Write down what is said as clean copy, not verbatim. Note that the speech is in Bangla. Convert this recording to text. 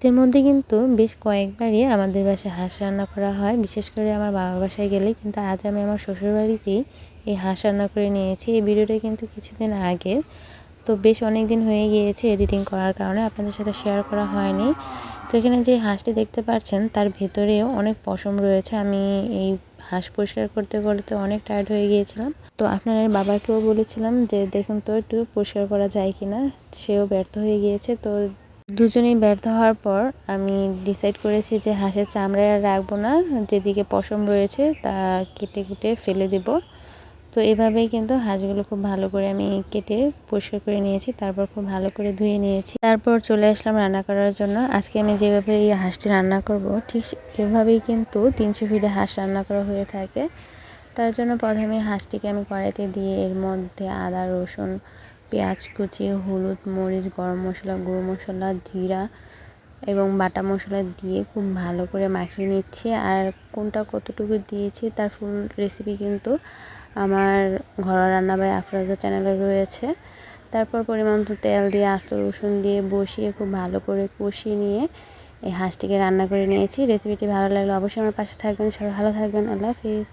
শীতের মধ্যে কিন্তু বেশ কয়েকবারই আমাদের বাসায় হাঁস রান্না করা হয়, বিশেষ করে আমার বাবার বাসায় গেলে। কিন্তু আজ আমি আমার শ্বশুরবাড়িতেই এই হাঁস রান্না করে নিয়েছি। এই ভিডিওটা কিন্তু কিছুদিন আগের, তো বেশ অনেক দিন হয়ে গিয়েছে এডিটিং করার কারণে আপনাদের সাথে শেয়ার করা হয়নি। তো এখানে যে হাঁসটি দেখতে পাচ্ছেন তার ভেতরেও অনেক পশম রয়েছে। আমি এই হাঁস পরিষ্কার করতে করতে অনেক টায়ার্ড হয়ে গিয়েছিলাম। তো আপনার বাবাকেও বলেছিলাম যে দেখুন তো একটু পরিষ্কার করা যায় কিনা, সেও ব্যর্থ হয়ে গিয়েছে। তো দুজনেই ব্যর্থ হওয়ার পর আমি ডিসাইড করেছি যে হাঁসের চামড়া আর রাখবো না, যেদিকে পশম রয়েছে তা কেটে কুটে ফেলে দেব। তো এভাবেই কিন্তু হাঁসগুলো খুব ভালো করে আমি কেটে পরিষ্কার করে নিয়েছি, তারপর খুব ভালো করে ধুয়ে নিয়েছি। তারপর চলে আসলাম রান্না করার জন্য। আজকে আমি যেভাবে এই হাঁসটি রান্না করব ঠিক এভাবেই কিন্তু 300 ফিটে হাঁস রান্না করা হয়ে থাকে। তার জন্য প্রথমে হাঁসটিকে আমি কড়াইতে দিয়ে এর মধ্যে আদা, রসুন, পেঁয়াজ কুচি, হলুদ, মরিচ, গরম মশলা, গুঁড়ো মশলা, জিরা এবং বাটা মশলা দিয়ে খুব ভালো করে মাখিয়ে নিচ্ছি। আর কোনটা কতটুকু দিয়েছি তার ফুল রেসিপি কিন্তু আমার ঘরোয়া রান্না বাই আফরোজা চ্যানেলে রয়েছে। তারপর পরিমাণ মতো তেল দিয়ে আস্ত রসুন দিয়ে বসিয়ে খুব ভালো করে কষিয়ে নিয়ে এই হাঁসটিকে রান্না করে নিয়েছি। রেসিপিটি ভালো লাগলে অবশ্যই আমার পাশে থাকবেন। সবাই ভালো থাকবেন। আল্লাহ হাফিজ।